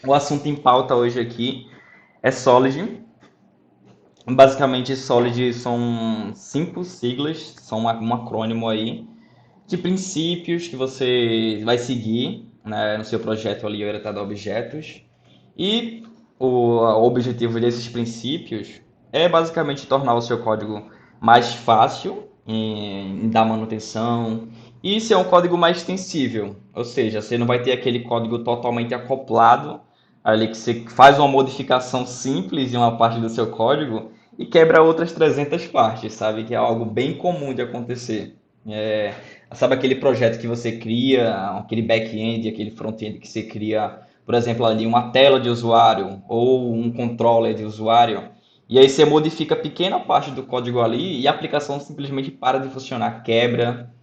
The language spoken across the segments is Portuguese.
O assunto em pauta hoje aqui é Solid. Basicamente, Solid são 5 siglas, são um acrônimo aí de princípios que você vai seguir, né, no seu projeto ali orientado a objetos. E o objetivo desses princípios é basicamente tornar o seu código mais fácil em dar manutenção e ser um código mais extensível. Ou seja, você não vai ter aquele código totalmente acoplado, ali que você faz uma modificação simples em uma parte do seu código e quebra outras 300 partes, sabe? Que é algo bem comum de acontecer. É, sabe aquele projeto que você cria, aquele back-end, aquele front-end que você cria, por exemplo, ali uma tela de usuário ou um controller de usuário, e aí você modifica pequena parte do código ali e a aplicação simplesmente para de funcionar, quebra.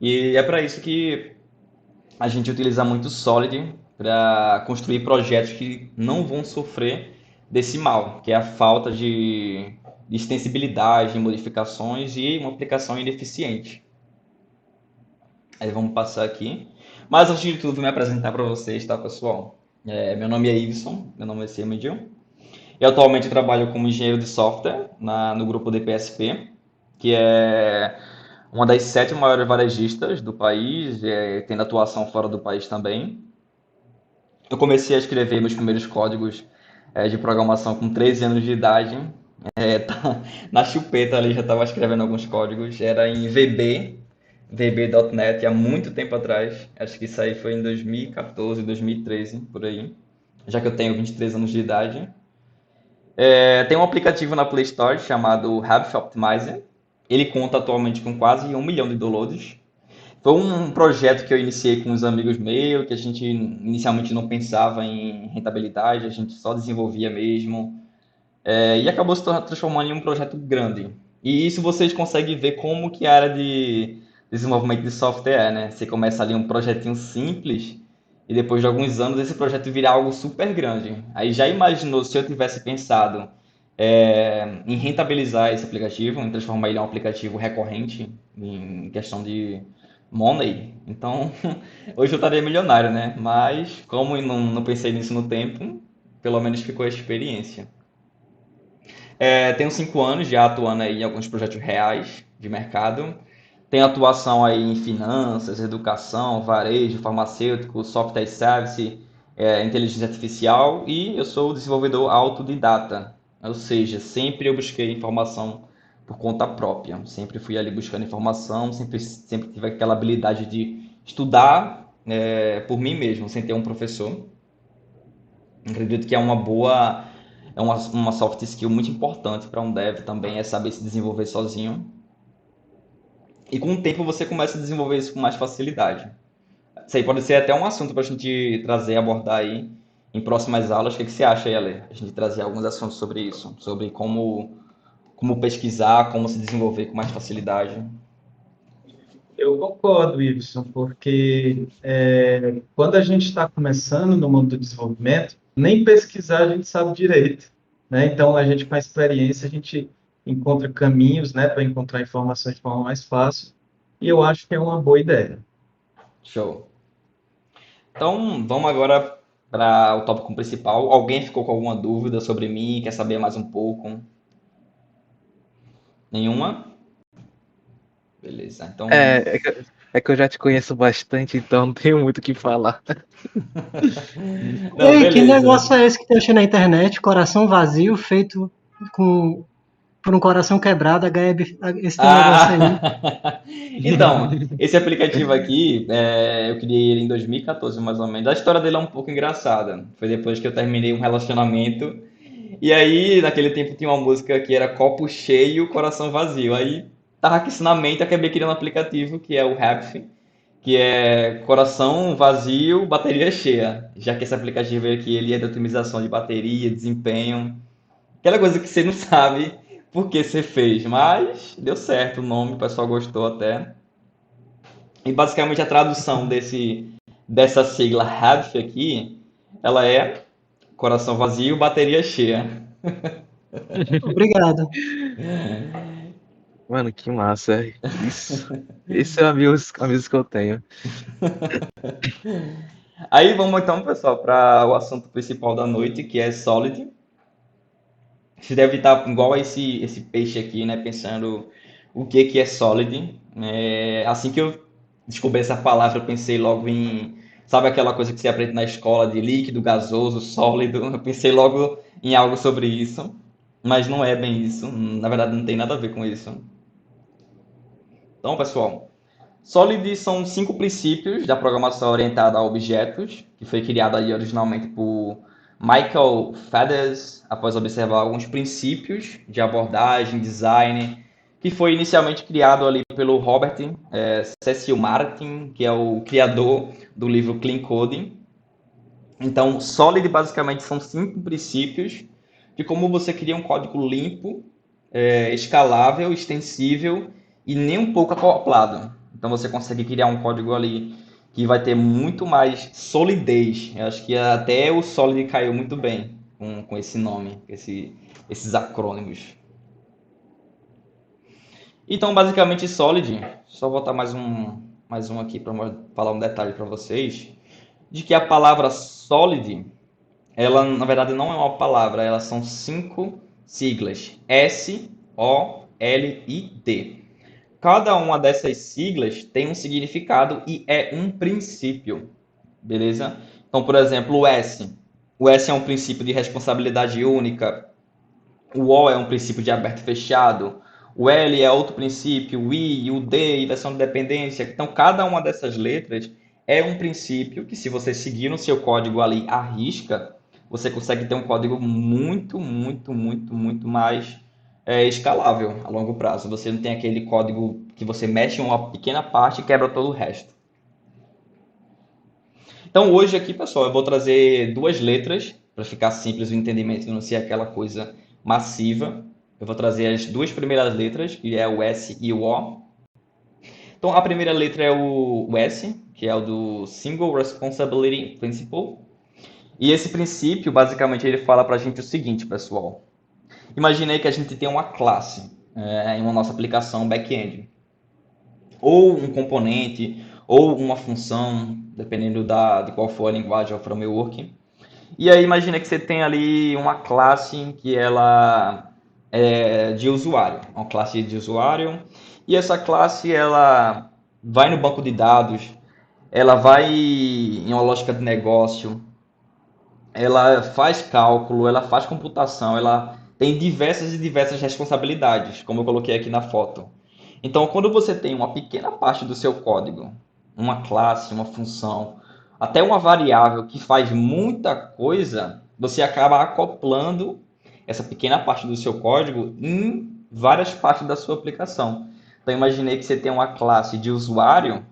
E é para isso que a gente utiliza muito o Solid para construir projetos que não vão sofrer desse mal, que é a falta de extensibilidade, de modificações e uma aplicação ineficiente. Aí vamos passar aqui. Mas antes de tudo, vou me apresentar para vocês, tá, pessoal? Meu nome é Iveson, meu nome é Semidil. Eu atualmente trabalho como engenheiro de software no grupo DPSP, que é uma das 7 maiores varejistas do país, tendo atuação fora do país também. Eu comecei a escrever meus primeiros códigos de programação com 13 anos de idade. Na chupeta ali já estava escrevendo alguns códigos. Era em VB, VB.NET, há muito tempo atrás. Acho que isso aí foi em 2014, 2013, por aí. Já que eu tenho 23 anos de idade. Tem um aplicativo na Play Store chamado Habit Optimizer. Ele conta atualmente com quase 1 milhão de downloads. Foi um projeto que eu iniciei com uns amigos meus, que a gente inicialmente não pensava em rentabilidade, a gente só desenvolvia mesmo, e acabou se transformando em um projeto grande. E isso vocês conseguem ver como que a área de desenvolvimento de software é, né? Você começa ali um projetinho simples e depois de alguns anos esse projeto vira algo super grande. Aí já imaginou se eu tivesse pensado em rentabilizar esse aplicativo, em transformar ele em um aplicativo recorrente em questão de money? Então, hoje eu estaria milionário, né? Mas como eu não pensei nisso no tempo, pelo menos ficou a experiência. Tenho 5 anos já atuando aí em alguns projetos reais de mercado. Tenho atuação aí em finanças, educação, varejo, farmacêutico, software service, inteligência artificial e eu sou desenvolvedor autodidata. Ou seja, sempre eu busquei informação por conta própria. Sempre fui ali buscando informação, sempre tive aquela habilidade de estudar por mim mesmo, sem ter um professor. Acredito que é uma soft skill muito importante para um dev também, é saber se desenvolver sozinho. E com o tempo você começa a desenvolver isso com mais facilidade. Isso aí pode ser até um assunto para a gente trazer, abordar aí em próximas aulas. O que você acha aí, Ale? A gente trazer alguns assuntos sobre isso, sobre como pesquisar, como se desenvolver com mais facilidade. Eu concordo, Iveson, porque quando a gente está começando no mundo do desenvolvimento, nem pesquisar a gente sabe direito, né? Então, a gente, com a experiência, a gente encontra caminhos, né, para encontrar informações de forma mais fácil, e eu acho que é uma boa ideia. Show. Então, vamos agora para o tópico principal. Alguém ficou com alguma dúvida sobre mim? Quer saber mais um pouco? Nenhuma? Beleza. Então, É que eu já te conheço bastante, então não tenho muito o que falar. não, Ei, que beleza. negócio é esse que tem achei na internet? Coração vazio, feito com, por um coração quebrado, esse teu negócio aí. Ah, então, esse aplicativo aqui, eu criei ele em 2014, mais ou menos. A história dele é um pouco engraçada. Foi depois que eu terminei um relacionamento. E aí, naquele tempo, tinha uma música que era Copo Cheio, Coração Vazio. Aí, tava com isso na mente, acabei criando um aplicativo que é o Rap, que é coração vazio, bateria cheia. Já que esse aplicativo aqui, ele é de otimização de bateria, desempenho. Aquela coisa que você não sabe por que você fez, mas deu certo o nome, o pessoal gostou até. E basicamente a tradução dessa sigla HADF aqui, ela é coração vazio, bateria cheia. Obrigado. Mano, que massa. Isso. Esse é amigos que eu tenho. Aí vamos então, pessoal, para o assunto principal da noite, que é Solid. Você deve estar igual a esse peixe aqui, né? Pensando o que é Solid. Assim que eu descobri essa palavra, eu pensei logo em, sabe aquela coisa que você aprende na escola de líquido, gasoso, sólido? Eu pensei logo em algo sobre isso, mas não é bem isso. Na verdade, não tem nada a ver com isso. Então, pessoal, Solid são 5 princípios da programação orientada a objetos, que foi criado aí originalmente por Michael Feathers, após observar alguns princípios de abordagem, design, que foi inicialmente criado ali pelo Robert Cecil Martin, que é o criador do livro Clean Coding. Então, Solid basicamente são 5 princípios de como você cria um código limpo, escalável, extensível e nem um pouco acoplado. Então você consegue criar um código ali que vai ter muito mais solidez. Eu acho que até o Solid caiu muito bem com esse nome, esses acrônimos. Então, basicamente, Solid, só botar mais um aqui para falar um detalhe para vocês, de que a palavra Solid, ela na verdade não é uma palavra, elas são 5 siglas: S, O, L I, D. Cada uma dessas siglas tem um significado e é um princípio, beleza? Então, por exemplo, o S. O S é um princípio de responsabilidade única. O O é um princípio de aberto e fechado. O L é outro princípio. O I, o D, inversão de dependência. Então, cada uma dessas letras é um princípio que, se você seguir no seu código ali à risca, você consegue ter um código muito, muito, muito, muito mais escalável a longo prazo. Você não tem aquele código que você mexe em uma pequena parte e quebra todo o resto. Então, hoje aqui, pessoal, eu vou trazer 2 letras para ficar simples o entendimento e não ser aquela coisa massiva. Eu vou trazer as 2 primeiras letras, que é o S e o O. Então, a primeira letra é o S, que é o do Single Responsibility Principle. E esse princípio, basicamente, ele fala para a gente o seguinte, pessoal. Imaginei que a gente tem uma classe em uma nossa aplicação back-end, ou um componente, ou uma função, dependendo de qual for a linguagem ou framework. E aí imagina que você tem ali uma classe que ela é de usuário, uma classe de usuário, e essa classe ela vai no banco de dados, ela vai em uma lógica de negócio, ela faz cálculo, ela faz computação, ela tem diversas e diversas responsabilidades, como eu coloquei aqui na foto. Então, quando você tem uma pequena parte do seu código, uma classe, uma função, até uma variável que faz muita coisa, você acaba acoplando essa pequena parte do seu código em várias partes da sua aplicação. Então, imaginei que você tem uma classe de usuário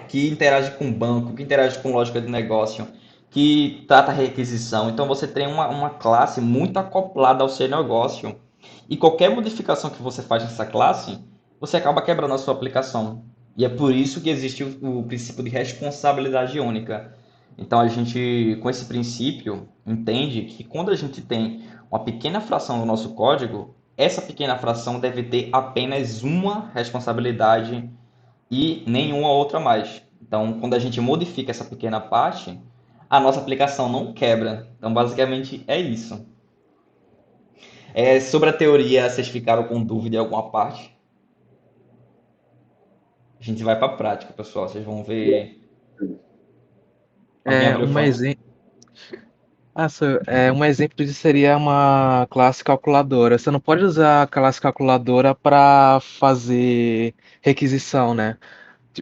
que interage com banco, que interage com lógica de negócio, que trata requisição. Então você tem uma classe muito acoplada ao seu negócio. E qualquer modificação que você faz nessa classe, você acaba quebrando a sua aplicação. E é por isso que existe o princípio de responsabilidade única. Então a gente, com esse princípio, entende que quando a gente tem uma pequena fração do nosso código, essa pequena fração deve ter apenas uma responsabilidade e nenhuma outra mais. Então, quando a gente modifica essa pequena parte, a nossa aplicação não quebra. Então, basicamente é isso. Sobre a teoria, vocês ficaram com dúvida em alguma parte? A gente vai para a prática, pessoal. Vocês vão ver. Alguém abriu o Um fone? exemplo. Um exemplo disso seria uma classe calculadora. Você não pode usar a classe calculadora para fazer requisição, né?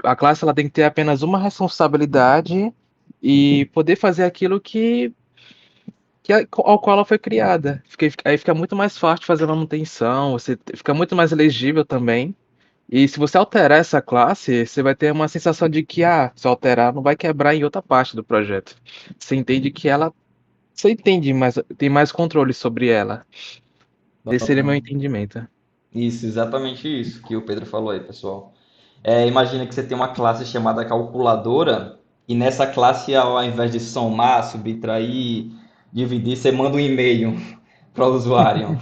A classe ela tem que ter apenas uma responsabilidade e poder fazer aquilo ao qual ela foi criada. Aí fica muito mais fácil fazer a manutenção, fica muito mais legível também. E se você alterar essa classe, você vai ter uma sensação de que, se alterar, não vai quebrar em outra parte do projeto. Você entende que ela. Você entende, mas tem mais controle sobre ela. Esse seria meu entendimento. Isso, exatamente isso que o Pedro falou aí, pessoal. Imagina que você tem uma classe chamada calculadora, e nessa classe, ao invés de somar, subtrair, dividir, você manda um e-mail para o usuário.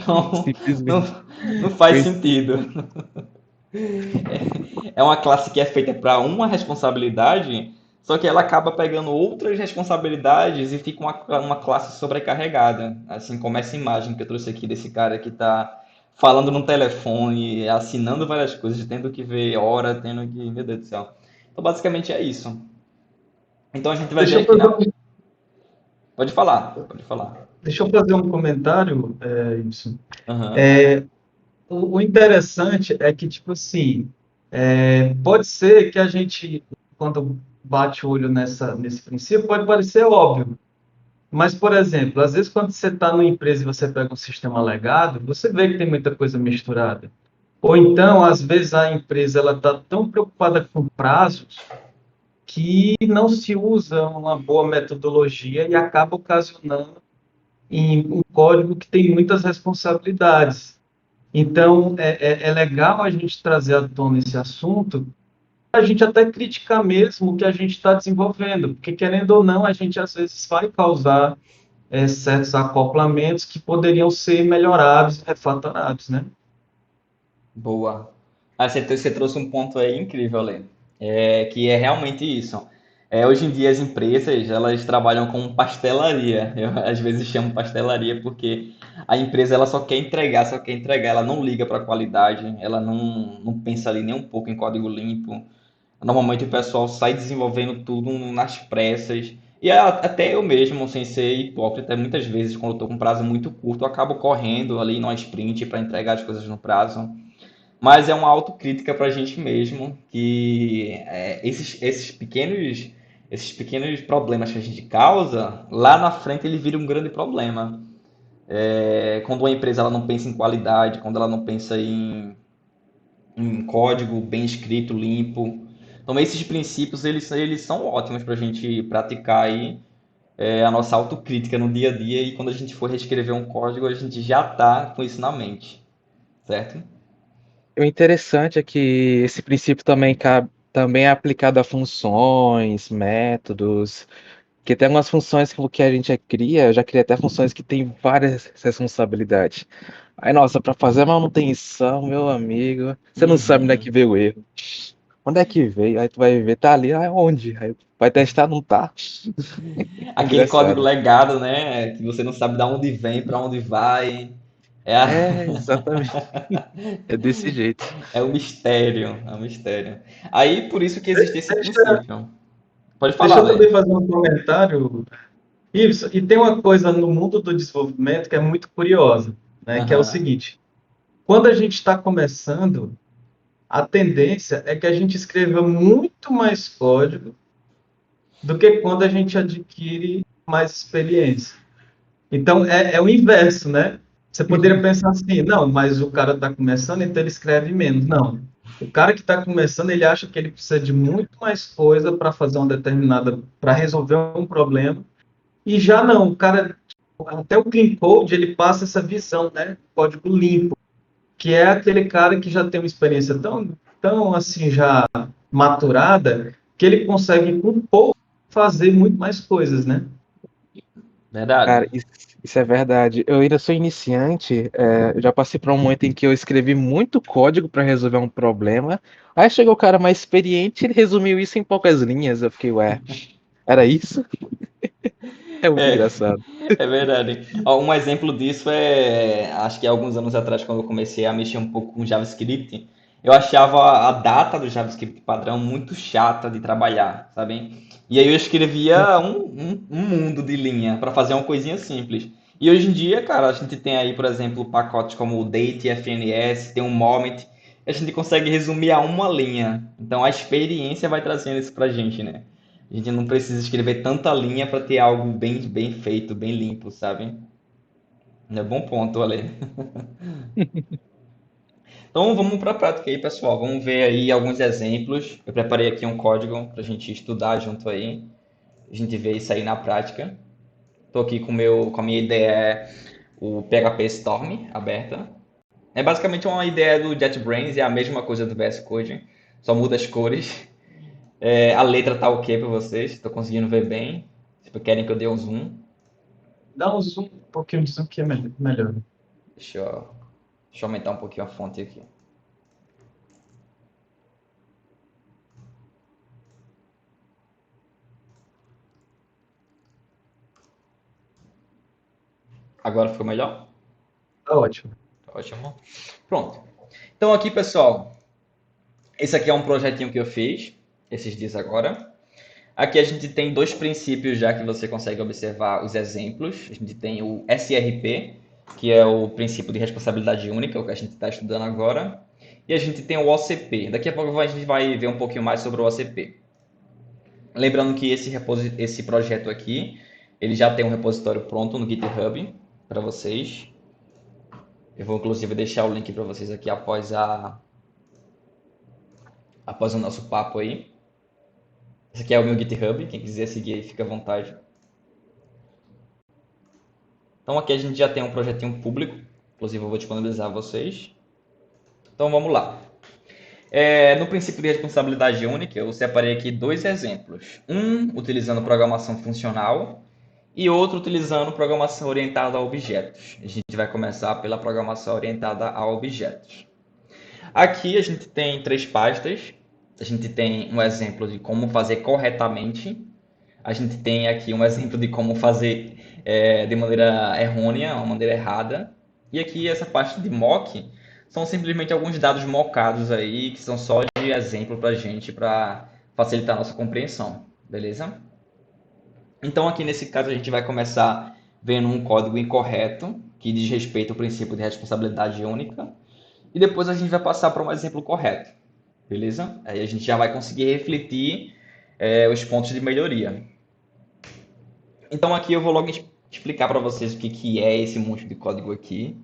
Não, não, Simplesmente. não faz Esse- sentido. É uma classe que é feita para uma responsabilidade, Só que ela acaba pegando outras responsabilidades e fica uma classe sobrecarregada. Assim como essa imagem que eu trouxe aqui desse cara que está falando no telefone, assinando várias coisas, tendo que ver hora, tendo que. Meu Deus do céu. Então, basicamente é isso. Então, a gente vai ver Deixa eu aqui fazer na. um, Pode falar, pode falar. deixa eu fazer um comentário, isso. Aham. O interessante é que, tipo assim, pode ser que a gente, quando bate o olho nesse princípio, pode parecer óbvio. Mas, por exemplo, às vezes quando você está numa empresa e você pega um sistema legado, você vê que tem muita coisa misturada. Ou então, às vezes, a empresa ela está tão preocupada com prazos que não se usa uma boa metodologia e acaba ocasionando em um código que tem muitas responsabilidades. Então, é legal a gente trazer à tona esse assunto, a gente até criticar mesmo o que a gente está desenvolvendo, porque, querendo ou não, a gente às vezes vai causar certos acoplamentos que poderiam ser melhorados, refatorados, né? Boa. Ah, você trouxe um ponto aí incrível, Lê. Que é realmente isso. Hoje em dia as empresas elas trabalham com pastelaria. Eu às vezes chamo pastelaria porque a empresa ela só quer entregar, ela não liga para a qualidade, ela não pensa ali nem um pouco em código limpo. Normalmente o pessoal sai desenvolvendo tudo nas pressas. E até eu mesmo, sem ser hipócrita, muitas vezes quando eu estou com um prazo muito curto, eu acabo correndo ali no sprint para entregar as coisas no prazo. Mas é uma autocrítica para a gente mesmo, que esses pequenos problemas que a gente causa, lá na frente ele vira um grande problema. Quando uma empresa ela não pensa em qualidade, quando ela não pensa em código bem escrito, limpo. Então esses princípios eles são ótimos para a gente praticar aí a nossa autocrítica no dia a dia e quando a gente for reescrever um código a gente já está com isso na mente, certo? O interessante é que esse princípio também é aplicado a funções, métodos, que tem algumas funções que a gente cria, eu já criei até funções que tem várias responsabilidades. Aí, nossa, para fazer a manutenção, meu amigo, você não sabe onde é que Uhum. veio o erro. Onde é que veio? Aí tu vai ver, tá ali, ah, onde? Aí vai testar, não tá. Aquele código Engraçado. legado, né? Que você não sabe de onde vem, para onde vai. É, a- É, exatamente. É desse jeito. é um mistério, é um mistério. Aí, por isso que existe esse Deixa, princípio. Pode deixa falar, eu Lê. também fazer um comentário, Ives, e tem uma coisa no mundo do desenvolvimento que é muito curiosa, né? Que é o Aham. seguinte: quando a gente está começando, a tendência é que a gente escreva muito mais código do que quando a gente adquire mais experiência. Então, é o inverso, né? Você poderia pensar assim, não, mas o cara está começando, então ele escreve menos. Não. O cara que está começando, ele acha que ele precisa de muito mais coisa para fazer uma determinada, para resolver um problema. E já não, o cara, até o Clean Code, ele passa essa visão, né? Código limpo, que é aquele cara que já tem uma experiência tão assim, já maturada, que ele consegue, com pouco, fazer muito mais coisas, né? Verdade. Cara, isso é verdade. Eu ainda sou iniciante, eu já passei por um momento em que eu escrevi muito código para resolver um problema. Aí chegou o cara mais experiente, ele resumiu isso em poucas linhas. Eu fiquei, ué, era isso? É muito É, engraçado. é verdade. Ó, um exemplo disso acho que alguns anos atrás, quando eu comecei a mexer um pouco com JavaScript, eu achava a data do JavaScript padrão muito chata de trabalhar, sabe? E aí eu escrevia um mundo de linha para fazer uma coisinha simples. E hoje em dia, cara, a gente tem aí, por exemplo, pacotes como o Date, FNS, tem um Moment, a gente consegue resumir a uma linha. Então a experiência vai trazendo isso pra gente, né? A gente não precisa escrever tanta linha para ter algo bem feito, bem limpo, sabe? É bom ponto, Ale. Então vamos para a prática aí, pessoal. Vamos ver aí alguns exemplos. Eu preparei aqui um código para a gente estudar junto aí. A gente vê isso aí na prática. Estou aqui com a minha ideia, o PHP Storm aberta. É basicamente uma ideia do JetBrains, é a mesma coisa do VS Code, só muda as cores. A letra tá ok para vocês, estou conseguindo ver bem. Se querem que eu dê um zoom, Dá um zoom, um pouquinho de zoom que é melhor. deixa eu, deixa eu aumentar um pouquinho a fonte aqui. Agora ficou melhor? Tá ótimo. Ótimo. Pronto. Então aqui, pessoal, esse aqui é um projetinho que eu fiz esses dias agora. Aqui a gente tem dois princípios já que você consegue observar os exemplos. A gente tem o SRP, que é o princípio de responsabilidade única, o que a gente está estudando agora. E a gente tem o OCP. Daqui a pouco a gente vai ver um pouquinho mais sobre o OCP. Lembrando que esse projeto aqui, ele já tem um repositório pronto no GitHub para vocês. Eu vou inclusive deixar o link para vocês aqui após o nosso papo aí. Esse aqui é o meu GitHub, quem quiser seguir aí fica à vontade. Então aqui a gente já tem um projetinho público, inclusive eu vou disponibilizar a vocês. Então vamos lá. No princípio de responsabilidade única, eu separei aqui dois exemplos. Um utilizando programação funcional e outro utilizando programação orientada a objetos. A gente vai começar pela programação orientada a objetos. Aqui a gente tem três pastas. A gente tem um exemplo de como fazer corretamente. A gente tem aqui um exemplo de como fazer de maneira errônea, uma maneira errada. E aqui essa parte de mock são simplesmente alguns dados mockados aí que são só de exemplo para a gente, para facilitar a nossa compreensão, beleza? Então aqui nesse caso a gente vai começar vendo um código incorreto que diz respeito ao princípio de responsabilidade única e depois a gente vai passar para um exemplo correto, beleza? Aí a gente já vai conseguir refletir os pontos de melhoria. Então aqui eu vou logo explicar para vocês o que é esse monte de código aqui.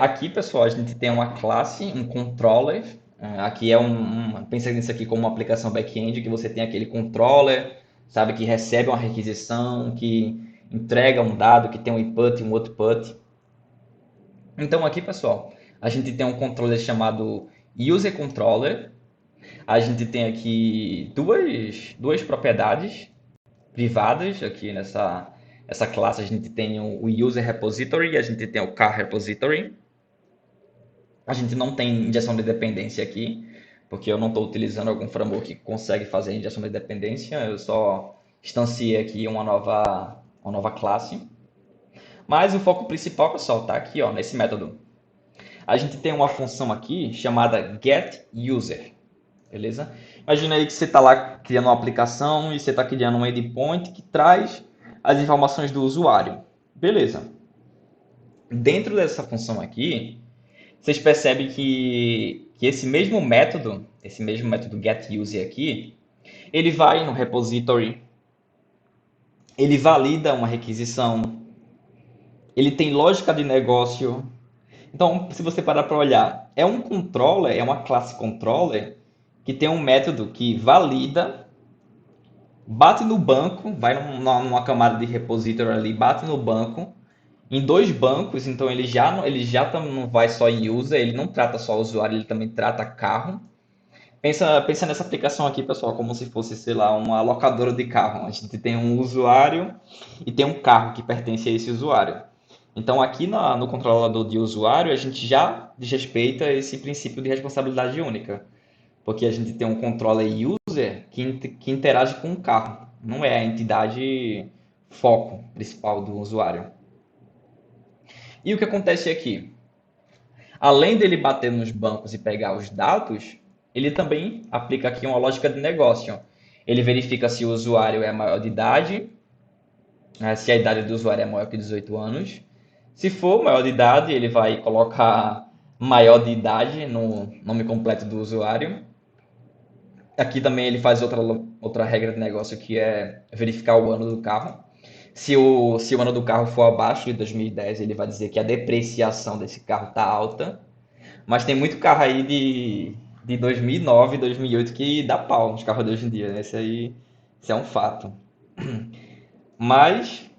Aqui, pessoal, a gente tem uma classe, um controller. Aqui pensa nisso aqui como uma aplicação back-end, que você tem aquele controller, sabe, que recebe uma requisição, que entrega um dado, que tem um input e um output. Então aqui, pessoal, a gente tem um controller chamado user controller. A gente tem aqui duas propriedades privadas aqui essa classe. A gente tem o user repository e a gente tem o car repository. A gente não tem injeção de dependência aqui, porque eu não estou utilizando algum framework que consegue fazer injeção de dependência. Eu só instanciei aqui uma nova classe. Mas o foco principal, pessoal, está aqui, ó, nesse método. A gente tem uma função aqui chamada getUser, beleza? Imagina aí que você está lá criando uma aplicação e você está criando um endpoint que traz as informações do usuário. Beleza. Dentro dessa função aqui, vocês percebem que esse mesmo método getUser aqui, ele vai no repository, ele valida uma requisição, ele tem lógica de negócio. Então, se você parar para olhar, é um controller, é uma classe controller que tem um método que valida, bate no banco, vai numa camada de repository ali, bate no banco, em dois bancos, então ele já não vai só em user, ele não trata só o usuário, ele também trata carro. Pensa nessa aplicação aqui, pessoal, como se fosse, sei lá, uma locadora de carro. A gente tem um usuário e tem um carro que pertence a esse usuário. Então aqui no controlador de usuário, a gente já desrespeita esse princípio de responsabilidade única. Porque a gente tem um controller user que interage com o carro. Não é a entidade foco principal do usuário. E o que acontece aqui? Além dele bater nos bancos e pegar os dados, ele também aplica aqui uma lógica de negócio. Ele verifica se o usuário é maior de idade, se a idade do usuário é maior que 18 anos. Se for maior de idade, ele vai colocar maior de idade no nome completo do usuário. Aqui também ele faz outra regra de negócio, que é verificar o ano do carro. Se o ano do carro for abaixo de 2010, ele vai dizer que a depreciação desse carro está alta. Mas tem muito carro aí de 2009, 2008 que dá pau nos carros de hoje em dia, né? Isso é um fato. Mas,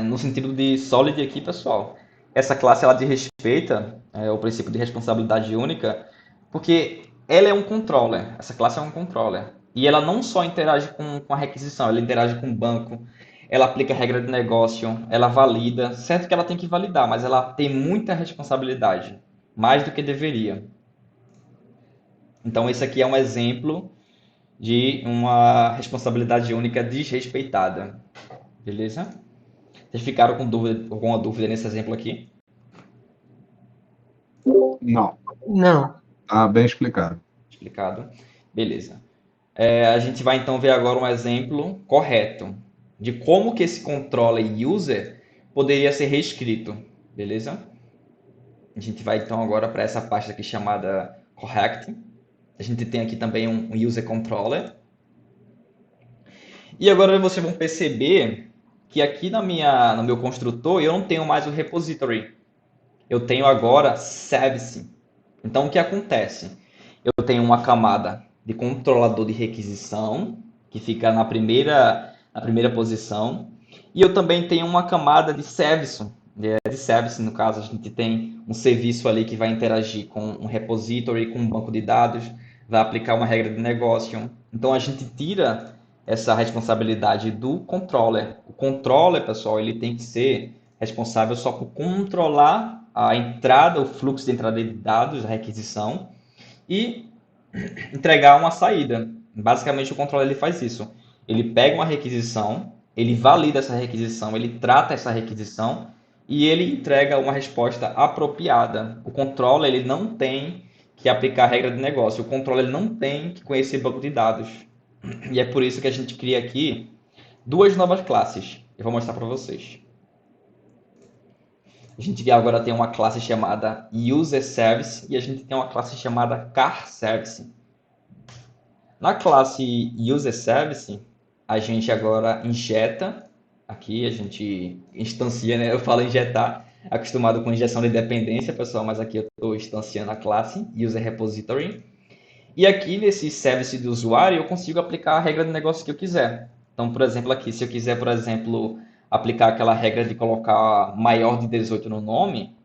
no sentido de Solid aqui, pessoal, essa classe ela desrespeita o princípio de responsabilidade única, porque ela é um controller. Essa classe é um controller. E ela não só interage com a requisição, ela interage com o banco, ela aplica regra de negócio, ela valida. Certo que ela tem que validar, mas ela tem muita responsabilidade, mais do que deveria. Então, esse aqui é um exemplo de uma responsabilidade única desrespeitada. Beleza? Vocês ficaram com alguma dúvida nesse exemplo aqui? Não, Não. tá bem explicado. Explicado? Beleza. A gente vai então ver agora um exemplo correto de como que esse controller user poderia ser reescrito, beleza? A gente vai então agora para essa pasta aqui chamada correct. A gente tem aqui também um user controller. E agora vocês vão perceber que aqui no meu construtor eu não tenho mais o repository. Eu tenho agora service. Então o que acontece? Eu tenho uma camada de controlador de requisição, que fica na primeira posição. E eu também tenho uma camada de service. De service, no caso, a gente tem um serviço ali que vai interagir com um repository, com um banco de dados, vai aplicar uma regra de negócio. Então a gente tira essa responsabilidade do controller. O controller, pessoal, ele tem que ser responsável só por controlar a entrada, o fluxo de entrada de dados, a requisição, e entregar uma saída. Basicamente, o controller ele faz isso. Ele pega uma requisição, ele valida essa requisição, ele trata essa requisição e ele entrega uma resposta apropriada. O controller ele não tem que aplicar a regra de negócio. O controller não tem que conhecer banco de dados. E é por isso que a gente cria aqui duas novas classes. Eu vou mostrar para vocês. A gente agora tem uma classe chamada User Service e a gente tem uma classe chamada Car Service. Na classe User Service, a gente agora injeta, aqui a gente instancia, né? Eu falo injetar, acostumado com injeção de dependência, pessoal, mas aqui eu estou instanciando a classe User Repository. E aqui nesse service do usuário eu consigo aplicar a regra de negócio que eu quiser. Então, por exemplo, aqui, se eu quiser, por exemplo, aplicar aquela regra de colocar maior de 18 no nome,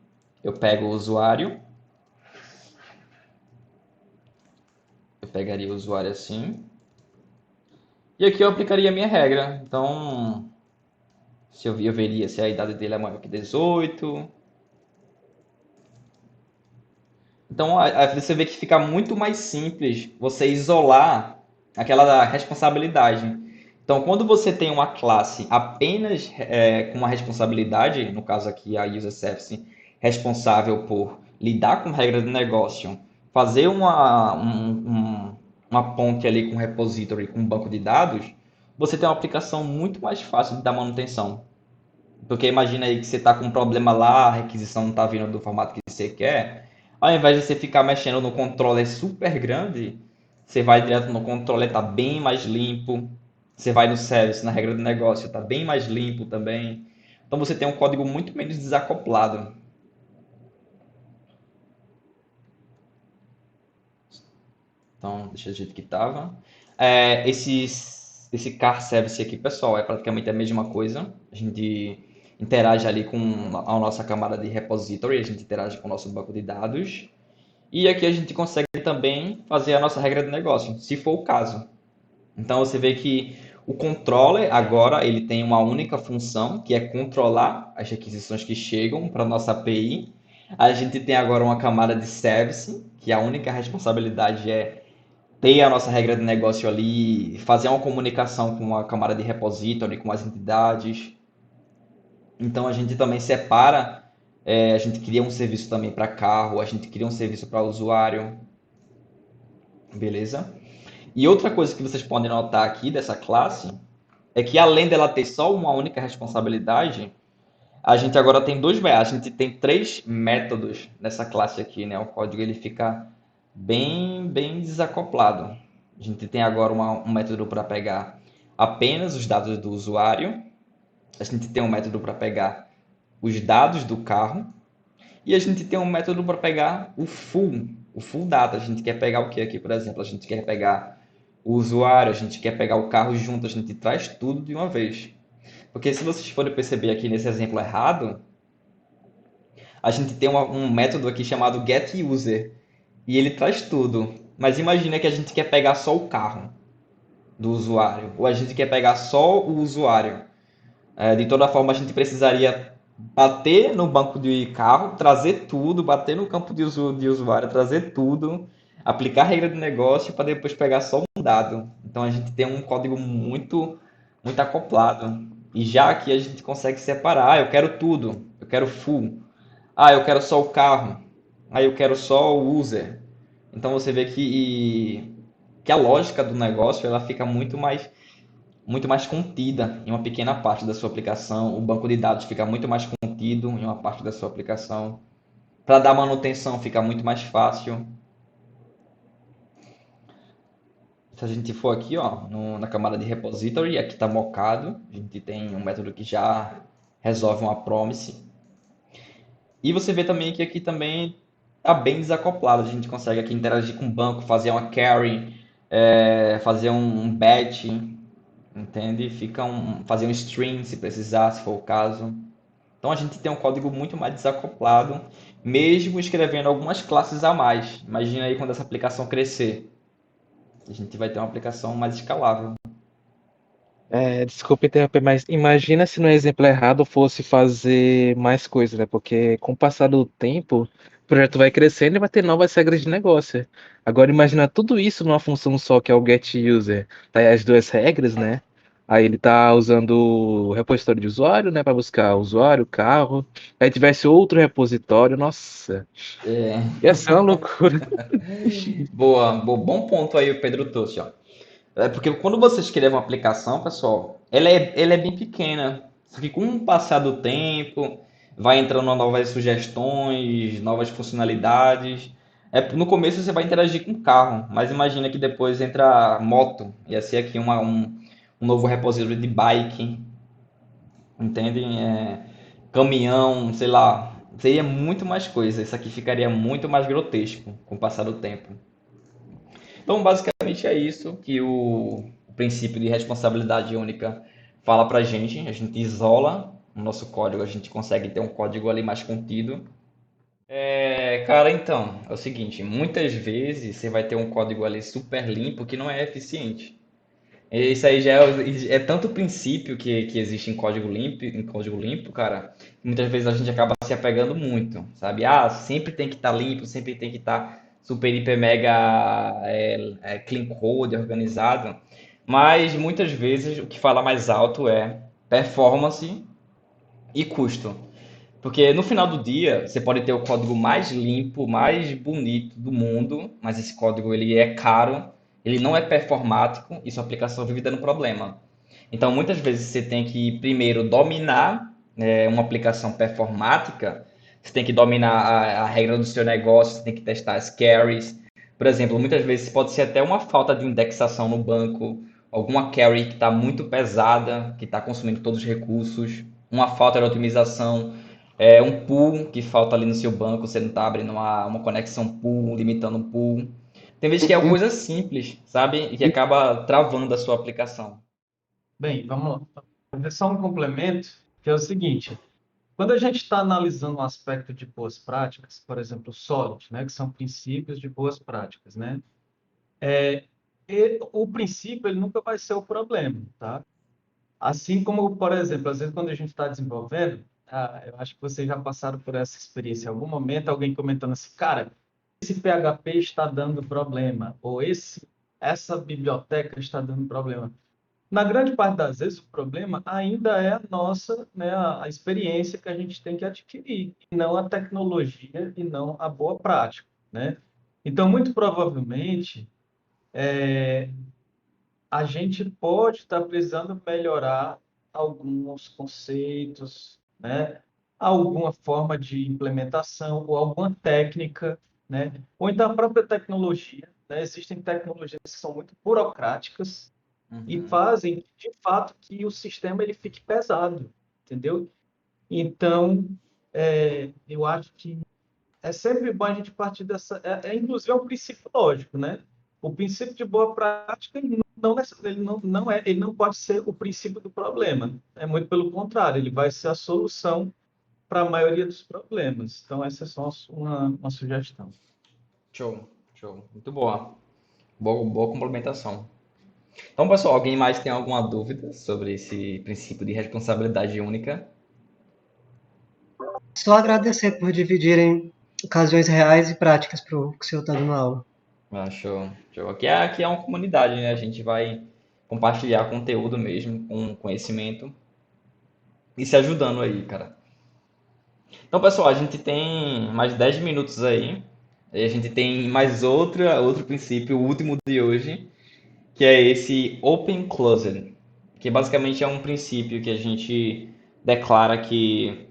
eu pego o usuário, eu pegaria o usuário assim, e aqui eu aplicaria a minha regra. Então, se eu veria se a idade dele é maior que 18. Então, você vê que fica muito mais simples você isolar aquela responsabilidade. Então, quando você tem uma classe apenas com uma responsabilidade, no caso aqui a User Service, responsável por lidar com regra de negócio, fazer uma ponte ali com o repository, com um banco de dados, você tem uma aplicação muito mais fácil de dar manutenção. Porque imagina aí que você está com um problema lá, a requisição não está vindo do formato que você quer. Ao invés de você ficar mexendo no controller super grande, você vai direto no controller, está bem mais limpo. Você vai no service, na regra do negócio, está bem mais limpo também. Então você tem um código muito menos desacoplado. Então, deixa eu ver o que estava. Esse car service aqui, pessoal, é praticamente a mesma coisa. A gente interage ali com a nossa camada de repository, a gente interage com o nosso banco de dados. E aqui a gente consegue também fazer a nossa regra de negócio, se for o caso. Então você vê que o controller agora ele tem uma única função, que é controlar as requisições que chegam para a nossa API. A gente tem agora uma camada de service, que a única responsabilidade é ter a nossa regra de negócio ali, fazer uma comunicação com a camada de repository, com as entidades. Então a gente também separa, a gente cria um serviço também para carro, a gente cria um serviço para usuário, beleza? E outra coisa que vocês podem notar aqui dessa classe é que além dela ter só uma única responsabilidade, a gente agora tem a gente tem 3 métodos nessa classe aqui, né? O código ele fica bem desacoplado. A gente tem agora um método para pegar apenas os dados do usuário, a gente tem um método para pegar os dados do carro e a gente tem um método para pegar o full data. A gente quer pegar o que aqui, por exemplo? A gente quer pegar o usuário, a gente quer pegar o carro junto, a gente traz tudo de uma vez. Porque se vocês forem perceber aqui nesse exemplo errado, a gente tem um método aqui chamado getUser e ele traz tudo. Mas imagina que a gente quer pegar só o carro do usuário ou a gente quer pegar só o usuário. De toda forma, a gente precisaria bater no banco de carro, trazer tudo, bater no campo de usuário, trazer tudo, aplicar a regra de negócio para depois pegar só um dado. Então a gente tem um código muito acoplado. E já aqui a gente consegue separar. Ah, eu quero tudo. Eu quero full. Ah, eu quero só o carro. Ah, eu quero só o user. Então você vê que a lógica do negócio ela fica muito mais contida em uma pequena parte da sua aplicação. O banco de dados fica muito mais contido em uma parte da sua aplicação. Para dar manutenção fica muito mais fácil. Se a gente for aqui, ó, na camada de repository, aqui está mocado. A gente tem um método que já resolve uma promise. E você vê também que aqui também está bem desacoplado. A gente consegue aqui interagir com o banco, fazer uma carry, fazer um batch, entende? Fazer um string se precisar, se for o caso. Então a gente tem um código muito mais desacoplado, mesmo escrevendo algumas classes a mais. Imagina aí quando essa aplicação crescer. A gente vai ter uma aplicação mais escalável. Desculpa interromper, mas imagina se no exemplo errado fosse fazer mais coisas, né? Porque com o passar do tempo, o projeto vai crescendo e vai ter novas regras de negócio. Agora imagina tudo isso numa função só, que é o getUser. Tá aí as duas regras, né? Aí ele tá usando o repositório de usuário, né, para buscar usuário, carro. Aí tivesse outro repositório, nossa, ia ser uma loucura. Bom ponto aí o Pedro trouxe, ó. É porque quando você escreve uma aplicação, pessoal, ela é bem pequena. Só que com o passar do tempo, vai entrando novas sugestões, novas funcionalidades. No começo você vai interagir com o carro, mas imagina que depois entra moto. Ia ser aqui um novo repositório de bike, entende? Caminhão, sei lá. Seria muito mais coisa. Isso aqui ficaria muito mais grotesco com o passar do tempo. Então, basicamente é isso que o princípio de responsabilidade única fala pra gente. A gente isola o nosso código, a gente consegue ter um código ali mais contido. Cara, então, é o seguinte, muitas vezes você vai ter um código ali super limpo que não é eficiente. Isso aí já é tanto princípio que existe em código limpo, cara, que muitas vezes a gente acaba se apegando muito, sabe? Ah, sempre tem que estar limpo, sempre tem que estar super, hiper, mega clean code, organizado. Mas muitas vezes o que fala mais alto é performance e custo. Porque no final do dia, você pode ter o código mais limpo, mais bonito do mundo, mas esse código ele é caro, ele não é performático e sua aplicação vive dando problema. Então, muitas vezes você tem que primeiro dominar uma aplicação performática, você tem que dominar a regra do seu negócio, você tem que testar as carries. Por exemplo, muitas vezes pode ser até uma falta de indexação no banco, alguma carry que está muito pesada, que está consumindo todos os recursos, uma falta de otimização, um pool que falta ali no seu banco, você não está abrindo uma conexão pool, limitando um pool. Tem vezes que é uma coisa simples, sabe? E que acaba travando a sua aplicação. Bem, vamos lá. Vou ver só um complemento, que é o seguinte: quando a gente está analisando um aspecto de boas práticas, por exemplo, o SOLID, né, que são princípios de boas práticas, né? O princípio ele nunca vai ser o problema, tá? Assim como, por exemplo, às vezes quando a gente está desenvolvendo, eu acho que vocês já passaram por essa experiência em algum momento, alguém comentando assim, cara, esse PHP está dando problema, ou essa biblioteca está dando problema. Na grande parte das vezes, o problema ainda é a nossa, né, a experiência que a gente tem que adquirir, e não a tecnologia e não a boa prática, né? Então, muito provavelmente, a gente pode estar precisando melhorar alguns conceitos, né? Alguma forma de implementação ou alguma técnica, né? Ou então a própria tecnologia, né? Existem tecnologias que são muito burocráticas e Uhum. fazem, de fato, que o sistema ele fique pesado, entendeu? Então, eu acho que é sempre bom a gente partir dessa. Inclusive, é um princípio lógico, né? O princípio de boa prática ele não pode ser o princípio do problema. É muito pelo contrário, ele vai ser a solução para a maioria dos problemas. Então, essa é só uma sugestão. Show, show. Muito boa. Boa complementação. Então, pessoal, alguém mais tem alguma dúvida sobre esse princípio de responsabilidade única? Só agradecer por dividirem ocasiões reais e práticas para o que o senhor está dando aula. Ah, show, show. Aqui é uma comunidade, né? A gente vai compartilhar conteúdo mesmo, com conhecimento. e se ajudando aí, cara. Então, pessoal, a gente tem mais 10 minutos aí. E a gente tem mais outro princípio, o último de hoje, que é esse Open Closed, que basicamente é um princípio que a gente declara que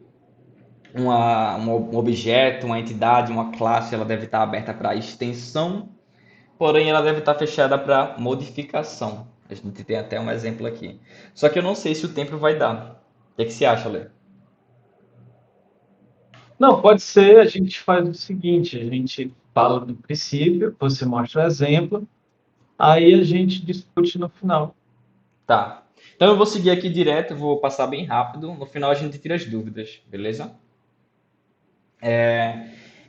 um objeto, uma entidade, uma classe, ela deve estar aberta para extensão, porém ela deve estar fechada para modificação. A gente tem até um exemplo aqui. Só que eu não sei se o tempo vai dar. O que é que você acha, Lê? Não, pode ser, a gente faz o seguinte, a gente fala do princípio, você mostra o exemplo, aí a gente discute no final. Tá. Então eu vou seguir aqui direto, vou passar bem rápido. No final a gente tira as dúvidas, beleza?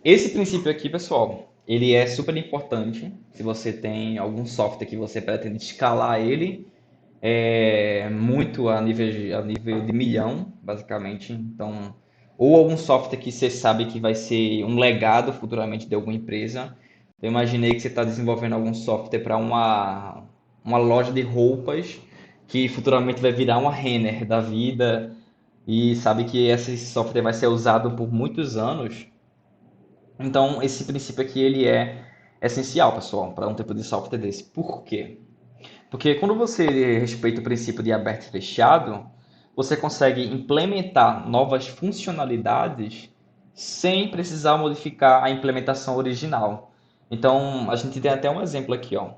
Esse princípio aqui, pessoal, ele é super importante. Se você tem algum software que você pretende escalar ele, muito a nível de milhão, basicamente. Então, ou algum software que você sabe que vai ser um legado futuramente de alguma empresa. Eu imaginei que você está desenvolvendo algum software para uma loja de roupas que futuramente vai virar uma Renner da vida e sabe que esse software vai ser usado por muitos anos. Então, esse princípio aqui ele é essencial, pessoal, para um tipo de software desse. Por quê? Porque quando você respeita o princípio de aberto e fechado, você consegue implementar novas funcionalidades sem precisar modificar a implementação original. Então, a gente tem até um exemplo aqui, ó.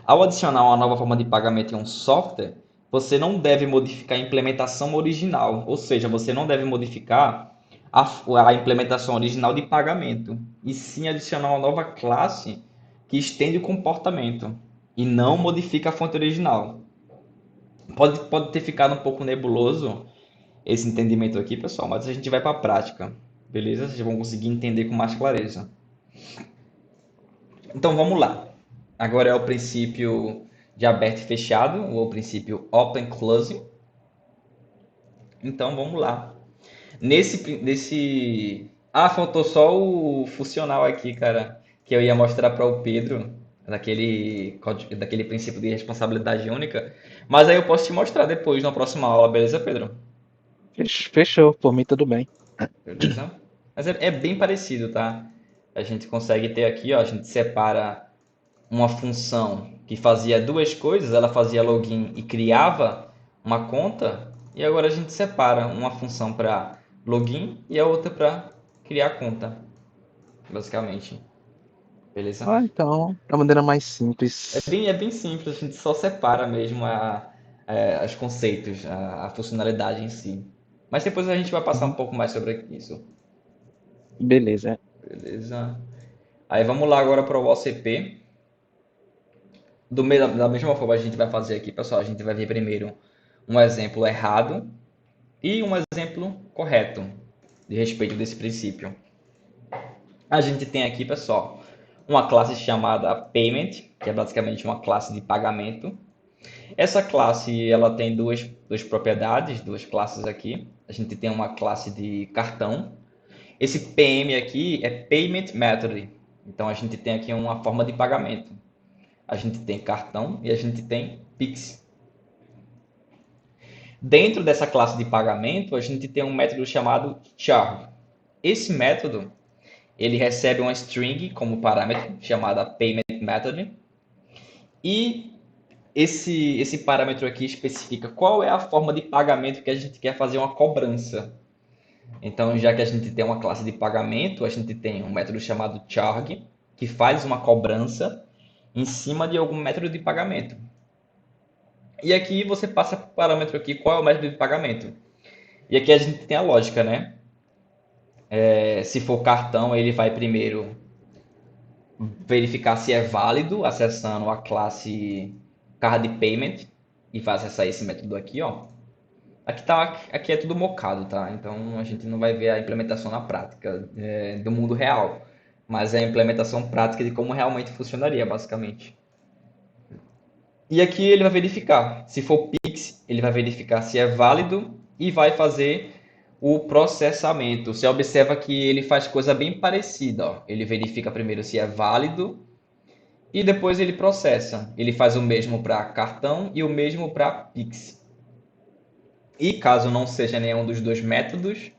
Ao adicionar uma nova forma de pagamento em um software, você não deve modificar a implementação original, ou seja, você não deve modificar a implementação original de pagamento, e sim adicionar uma nova classe que estende o comportamento e não modifica a fonte original. Pode ter ficado um pouco nebuloso esse entendimento aqui, pessoal, mas a gente vai para a prática, beleza? Vocês vão conseguir entender com mais clareza. Então vamos lá. Agora é o princípio de aberto e fechado, ou o princípio open closing. Então vamos lá. Faltou só o funcional aqui, cara, que eu ia mostrar para o Pedro, daquele princípio de responsabilidade única. Mas aí eu posso te mostrar depois na próxima aula, beleza, Pedro? Fechou, por mim tudo bem. Beleza? Mas é bem parecido, tá? A gente consegue ter aqui, ó, a gente separa uma função que fazia duas coisas, ela fazia login e criava uma conta, e agora a gente separa uma função para login e a outra para criar conta, basicamente. Beleza? Ah, então, da maneira mais simples. É bem simples, a gente só separa mesmo os conceitos, a funcionalidade em si. Mas depois a gente vai passar um Uhum. pouco mais sobre isso. Beleza. Beleza? Aí vamos lá agora para o OCP. Da mesma forma a gente vai fazer aqui, pessoal, a gente vai ver primeiro um exemplo errado e um exemplo correto de respeito desse princípio. A gente tem aqui, pessoal, uma classe chamada Payment, que é basicamente uma classe de pagamento. Essa classe ela tem duas propriedades, duas classes aqui. A gente tem uma classe de cartão. Esse PM aqui é Payment Method. Então a gente tem aqui uma forma de pagamento. A gente tem cartão e a gente tem Pix. Dentro dessa classe de pagamento, a gente tem um método chamado char. Esse método, ele recebe uma string como parâmetro, chamada payment method, e esse parâmetro aqui especifica qual é a forma de pagamento que a gente quer fazer uma cobrança. Então, já que a gente tem uma classe de pagamento, a gente tem um método chamado charge, que faz uma cobrança em cima de algum método de pagamento. E aqui você passa para o parâmetro aqui, qual é o método de pagamento. E aqui a gente tem a lógica, né? Se for cartão, ele vai primeiro verificar se é válido, acessando a classe Card Payment, e vai acessar esse método aqui, ó. Aqui é tudo mocado, tá? Então a gente não vai ver a implementação na prática do mundo real, mas é a implementação prática de como realmente funcionaria, basicamente. E aqui ele vai verificar, se for Pix, ele vai verificar se é válido e vai fazer o processamento. Você observa que ele faz coisa bem parecida, ó. Ele verifica primeiro se é válido e depois ele processa. Ele faz o mesmo para cartão e o mesmo para Pix. E caso não seja nenhum dos dois métodos,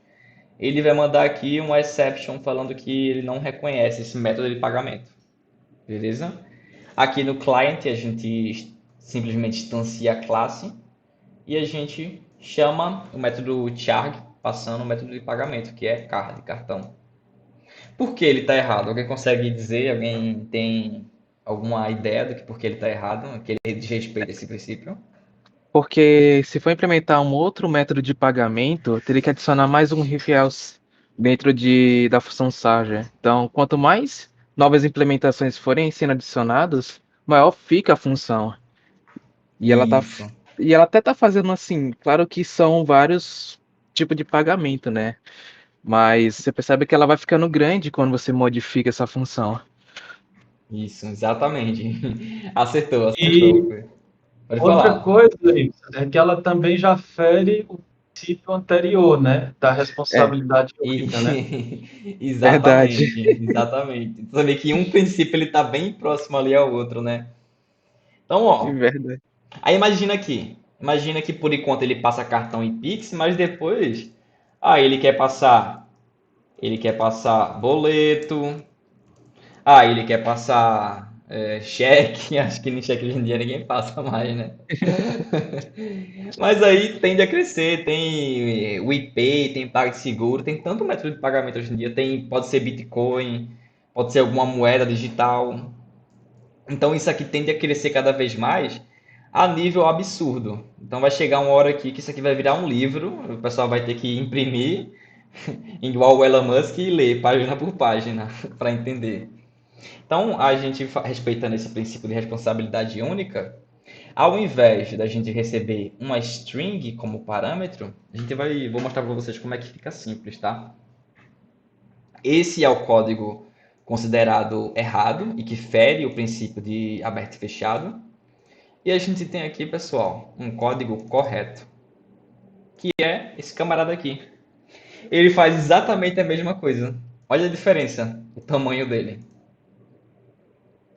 ele vai mandar aqui uma exception falando que ele não reconhece esse método de pagamento. Beleza? Aqui no client a gente simplesmente instancia a classe e a gente chama o método charge passando o método de pagamento, que é card, cartão. Por que ele está errado? Alguém consegue dizer? Alguém tem alguma ideia do que por que ele está errado? Que ele desrespeita esse princípio? Porque se for implementar um outro método de pagamento, teria que adicionar mais um if else dentro da função Sarger. Então, quanto mais novas implementações forem sendo adicionadas, maior fica a função. E ela tá, Isso. e ela até tá fazendo assim, claro que são vários tipos de pagamento, né? Mas você percebe que ela vai ficando grande quando você modifica essa função. Isso, exatamente. Acertou, acertou. E Pode outra falar. coisa, Ives, é que ela também já fere o princípio anterior, né? Da É, responsabilidade única, né? verdade. Exatamente, exatamente. Você vê que um princípio ele tá bem próximo ali ao outro, né? Então, ó, Verdade. aí imagina que por enquanto ele passa cartão e Pix, mas depois, ele quer passar boleto, ele quer passar cheque, acho que nem cheque hoje em dia ninguém passa mais, né? Mas aí tende a crescer, tem o IPay, tem PagSeguro, tem tanto método de pagamento hoje em dia, pode ser Bitcoin, pode ser alguma moeda digital. Então isso aqui tende a crescer cada vez mais a nível absurdo. Então vai chegar uma hora aqui que isso aqui vai virar um livro, o pessoal vai ter que imprimir igual o Elon Musk e ler página por página para entender. Então, a gente respeitando esse princípio de responsabilidade única, ao invés da gente receber uma string como parâmetro, vou mostrar para vocês como é que fica simples, tá? Esse é o código considerado errado e que fere o princípio de aberto e fechado. E a gente tem aqui, pessoal, um código correto, que é esse camarada aqui. Ele faz exatamente a mesma coisa. Olha a diferença, o tamanho dele.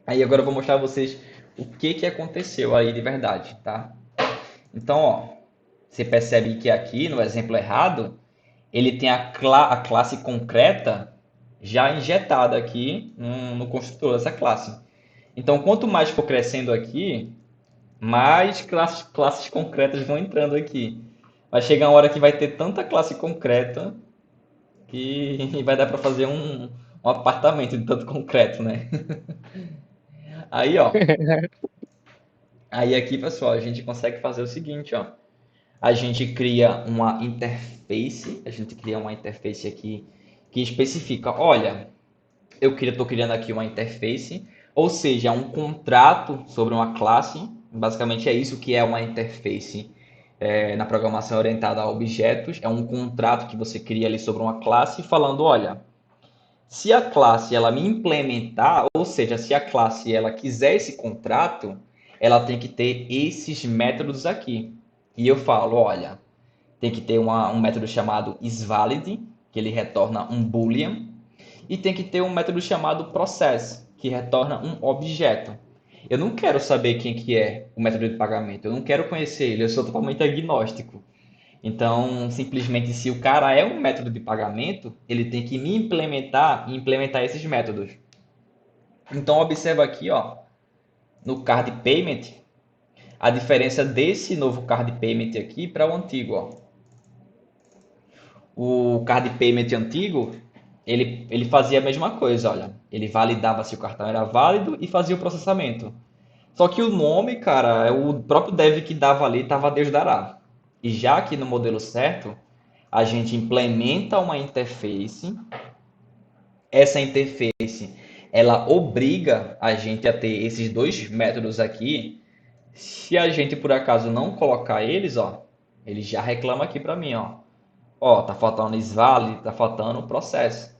Aí agora eu vou mostrar a vocês o que aconteceu aí de verdade, tá? Então, ó, você percebe que aqui no exemplo errado, ele tem a classe concreta já injetada aqui no construtor dessa classe. Então, quanto mais for crescendo aqui, mais classes concretas vão entrando aqui. Vai chegar uma hora que vai ter tanta classe concreta que vai dar para fazer um apartamento de tanto concreto, né? Aí, ó, aí aqui, pessoal, a gente consegue fazer o seguinte, ó. A gente cria uma interface aqui que especifica, olha, estou criando aqui uma interface, ou seja, um contrato sobre uma classe. Basicamente é isso que é uma interface na programação orientada a objetos. É um contrato que você cria ali sobre uma classe, falando, olha, se a classe ela me implementar, ou seja, se a classe ela quiser esse contrato, ela tem que ter esses métodos aqui. E eu falo, olha, tem que ter um método chamado isValid, que ele retorna um boolean, e tem que ter um método chamado process, que retorna um objeto. Eu não quero saber quem que é o método de pagamento, eu não quero conhecer ele, eu sou totalmente agnóstico. Então, simplesmente, se o cara é um método de pagamento, ele tem que me implementar e implementar esses métodos. Então, observa aqui, ó, no card payment, a diferença desse novo card payment aqui para o antigo, ó. O card payment antigo, ele fazia a mesma coisa, olha. Ele validava se o cartão era válido e fazia o processamento. Só que o nome, cara, o próprio dev que dava ali estava Deus dará. E já que no modelo certo, a gente implementa uma interface. Essa interface, ela obriga a gente a ter esses dois métodos aqui. Se a gente por acaso não colocar eles, ó, ele já reclama aqui para mim, ó. Ó, tá faltando isValid, tá faltando processo.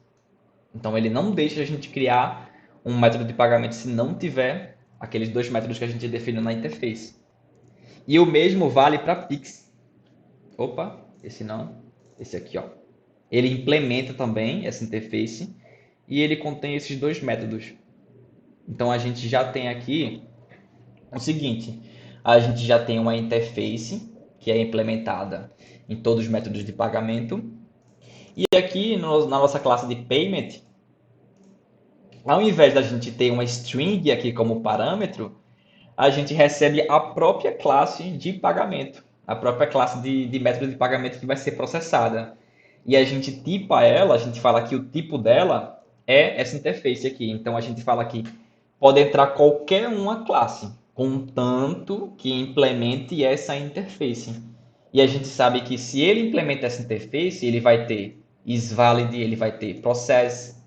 Então ele não deixa a gente criar um método de pagamento se não tiver aqueles dois métodos que a gente definiu na interface. E o mesmo vale para Pix. Opa, esse não, esse aqui, ó. Ele implementa também essa interface e ele contém esses dois métodos. Então a gente já tem aqui o seguinte, a gente já tem uma interface que é implementada em todos os métodos de pagamento. E aqui na nossa classe de payment, ao invés da gente ter uma string aqui como parâmetro, a gente recebe a própria classe de pagamento, a própria classe de método de pagamento que vai ser processada. E a gente tipa ela, a gente fala que o tipo dela é essa interface aqui. Então a gente fala que pode entrar qualquer uma classe, contanto que implemente essa interface. E a gente sabe que se ele implementa essa interface, ele vai ter isValid, ele vai ter process.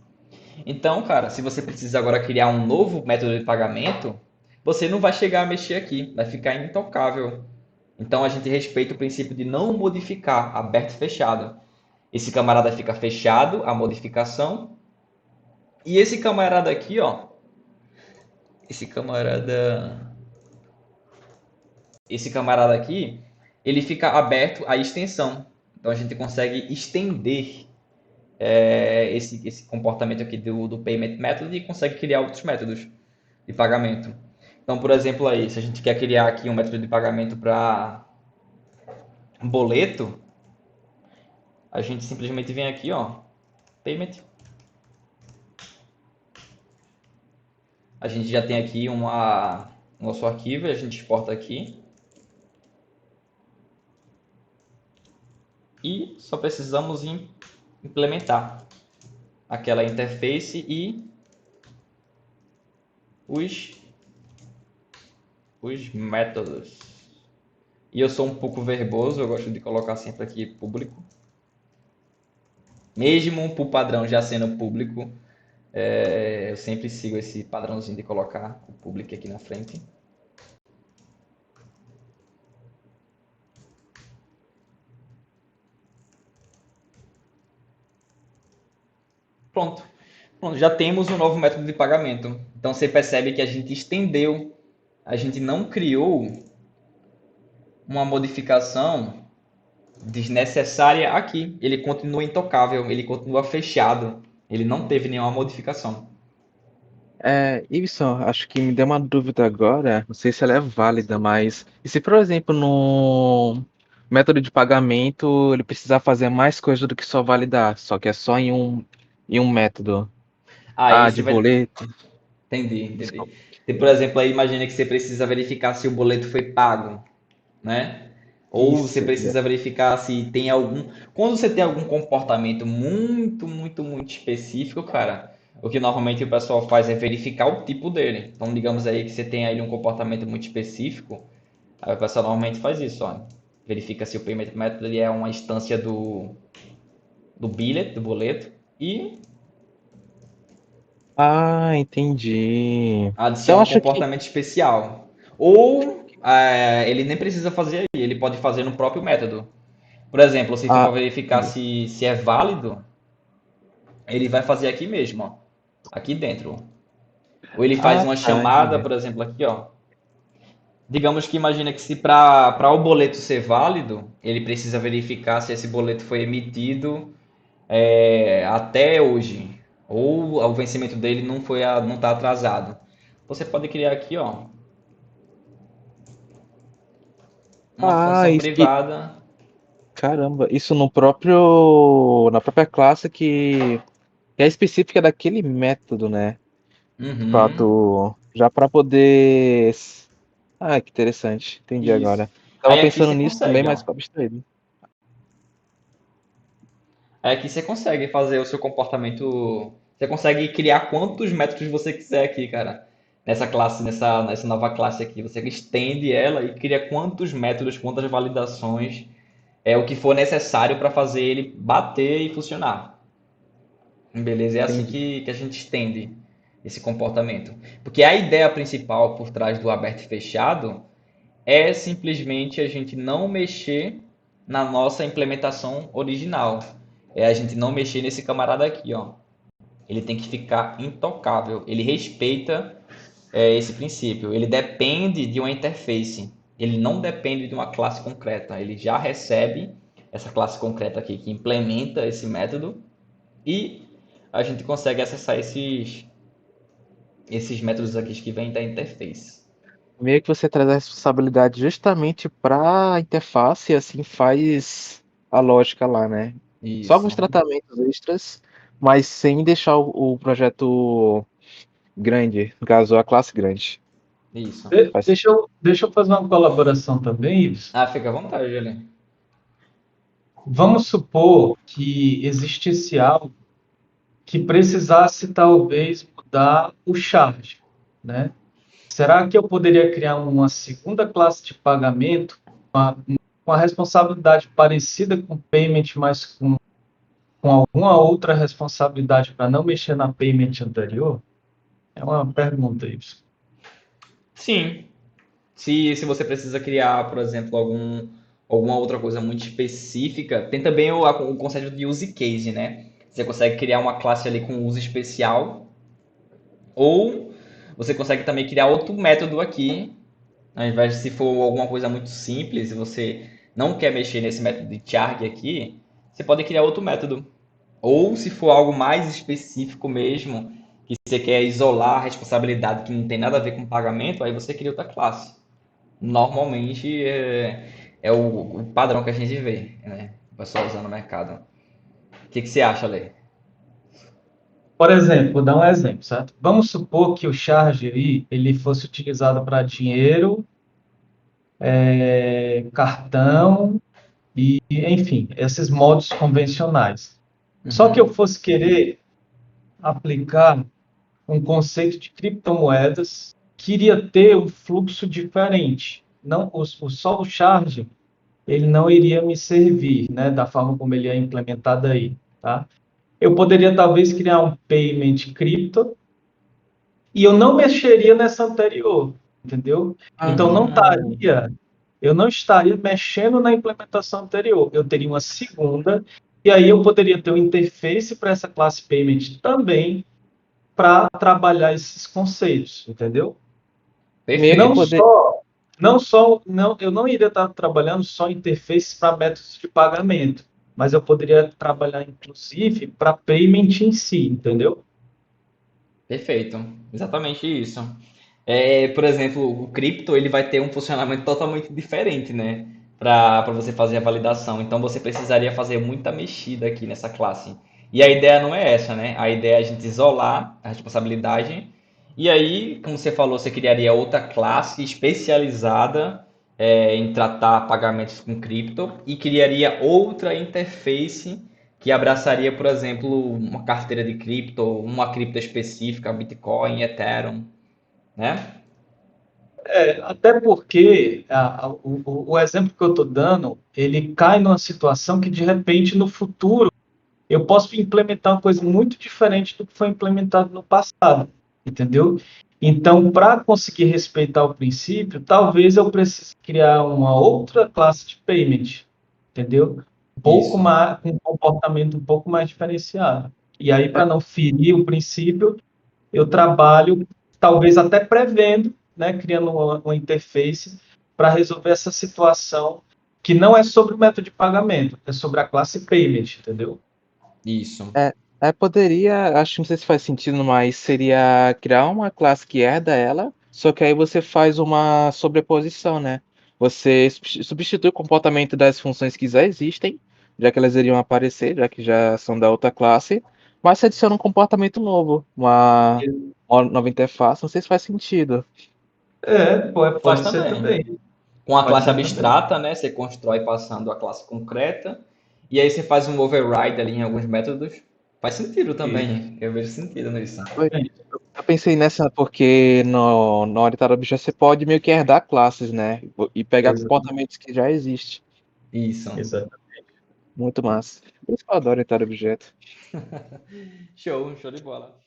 Então, cara, se você precisa agora criar um novo método de pagamento, você não vai chegar a mexer aqui, vai ficar intocável. Então a gente respeita o princípio de não modificar, aberto e fechado. Esse camarada fica fechado, a modificação. E esse camarada aqui, ó, esse camarada aqui, ele fica aberto à extensão. Então a gente consegue estender esse comportamento aqui do payment method e consegue criar outros métodos de pagamento. Então, por exemplo, aí, se a gente quer criar aqui um método de pagamento para boleto, a gente simplesmente vem aqui, ó, payment. A gente já tem aqui um nosso arquivo, a gente exporta aqui. E só precisamos implementar aquela interface e os métodos. E eu sou um pouco verboso, eu gosto de colocar sempre aqui público. Mesmo para o padrão já sendo público, eu sempre sigo esse padrãozinho de colocar o público aqui na frente. Pronto. Pronto, já temos um novo método de pagamento. Então você percebe que a gente estendeu, a gente não criou uma modificação desnecessária aqui. Ele continua intocável, ele continua fechado, ele não teve nenhuma modificação. Ibson, acho que me deu uma dúvida agora, não sei se ela é válida, mas e se, por exemplo, no método de pagamento ele precisar fazer mais coisa do que só validar, só que é só em um método? Aí Ah, você de vai. boleto? Entendi. Desculpa. Tem, por exemplo, aí imagina que você precisa verificar se o boleto foi pago, né? Ou você Isso. precisa verificar se tem algum. Quando você tem algum comportamento muito específico, cara, o que normalmente o pessoal faz é verificar o tipo dele. Então, digamos aí que você tem aí um comportamento muito específico, aí o pessoal normalmente faz isso, ó. Verifica se o payment method ele é uma instância do billet, do boleto, e Ah, entendi. Então adiciona um acho que. comportamento especial. Ou ele nem precisa fazer aí, ele pode fazer no próprio método. Por exemplo, se for Ah, para verificar entendi. se é válido, ele vai fazer aqui mesmo, ó, aqui dentro. Ou ele faz Ah, uma tá, chamada, entendi. por exemplo, aqui, ó. Digamos que imagina que se para o boleto ser válido, ele precisa verificar se esse boleto foi emitido até hoje, ou o vencimento dele não está atrasado. Você pode criar aqui, ó, uma Ah, função privada. caramba, isso na própria classe que é específica daquele método, né? De Uhum, fato, já para poder. Ah, que interessante, entendi isso. agora. Tava Aí aqui pensando você nisso também, consegue, mas ó. ficou abstraído. Aí aqui você consegue fazer o seu comportamento. Você consegue criar quantos métodos você quiser aqui, cara. Nessa classe, nessa nova classe aqui. Você estende ela e cria quantos métodos, quantas validações, o que for necessário para fazer ele bater e funcionar. Beleza? É assim Entendi. que a gente estende esse comportamento. Porque a ideia principal por trás do aberto e fechado é simplesmente a gente não mexer na nossa implementação original. É a gente não mexer nesse camarada aqui, ó. Ele tem que ficar intocável. Ele respeita esse princípio. Ele depende de uma interface. Ele não depende de uma classe concreta. Ele já recebe essa classe concreta aqui que implementa esse método e a gente consegue acessar esses métodos aqui que vêm da interface. Meio que você traz a responsabilidade justamente para a interface e assim faz a lógica lá, né? Só Isso, alguns tratamentos extras, mas sem deixar o projeto grande, no caso, a classe grande. isso. Faz Deixa eu fazer uma colaboração também, Ives. Ah, fica à vontade, ali. Vamos supor que existisse algo que precisasse talvez mudar o charge, né? Será que eu poderia criar uma segunda classe de pagamento com a responsabilidade parecida com payment, mas com alguma outra responsabilidade para não mexer na payment anterior? É uma pergunta isso. Sim. Se você precisa criar, por exemplo, alguma outra coisa muito específica, tem também o conceito de use case, né? Você consegue criar uma classe ali com uso especial, ou você consegue também criar outro método aqui, ao invés de se for alguma coisa muito simples, e você não quer mexer nesse método de charge aqui, você pode criar outro método. Ou se for algo mais específico mesmo, que você quer isolar a responsabilidade que não tem nada a ver com pagamento, aí você cria outra classe. Normalmente é o padrão que a gente vê, né? O pessoal usando no mercado. O que você acha, Lê? Por exemplo, vou dar um exemplo, certo? Vamos supor que o charge aí, ele fosse utilizado para dinheiro, cartão e, enfim, esses modos convencionais. Só que eu Uhum. fosse querer aplicar um conceito de criptomoedas que iria ter um fluxo diferente. Não, só o charge, ele não iria me servir, né, da forma como ele é implementado aí, tá? Eu poderia talvez criar um payment cripto e eu não mexeria nessa anterior, entendeu? Então Hum, eu não estaria mexendo na implementação anterior. Eu teria uma segunda e aí eu poderia ter um interface para essa classe payment também para trabalhar esses conceitos, entendeu? meio que Não perfeito. poder. só, não só, não, eu não iria estar trabalhando só interfaces para métodos de pagamento, mas eu poderia trabalhar inclusive para payment em si, entendeu? Perfeito. Exatamente isso. Por exemplo, o cripto ele vai ter um funcionamento totalmente diferente, né? Para você fazer a validação. Então você precisaria fazer muita mexida aqui nessa classe. E a ideia não é essa, né? A ideia é a gente isolar a responsabilidade. E aí, como você falou, você criaria outra classe especializada em tratar pagamentos com cripto e criaria outra interface que abraçaria, por exemplo, uma carteira de cripto, uma cripto específica, Bitcoin, Ethereum, né? Até porque o exemplo que eu estou dando, ele cai numa situação que de repente no futuro eu posso implementar uma coisa muito diferente do que foi implementado no passado, entendeu? Então, para conseguir respeitar o princípio, talvez eu precise criar uma outra classe de payment, entendeu? Um pouco Isso. mais, com um comportamento um pouco mais diferenciado. E aí, para É, não ferir o princípio, eu trabalho talvez até prevendo, né, criando uma interface para resolver essa situação que não é sobre o método de pagamento, é sobre a classe payment, entendeu? Isso. poderia, acho que não sei se faz sentido, mas seria criar uma classe que herda ela, só que aí você faz uma sobreposição, né? Você substitui o comportamento das funções que já existem, já que elas iriam aparecer, já que já são da outra classe, mas você adiciona um comportamento novo, uma nova interface, não sei se faz sentido. Faz Pode ser também. também. Com a Pode classe ser também. abstrata, né? Você constrói passando a classe concreta. E aí você faz um override ali em alguns métodos. Faz sentido Isso, também. Eu vejo sentido nisso. exatamente. Eu pensei nessa porque no Oriented Objeto você pode meio que herdar classes, né? E pegar Exatamente. comportamentos que já existem. Isso. Exatamente. Muito massa. Por isso que eu adoro Oriented Objeto. Show, show de bola.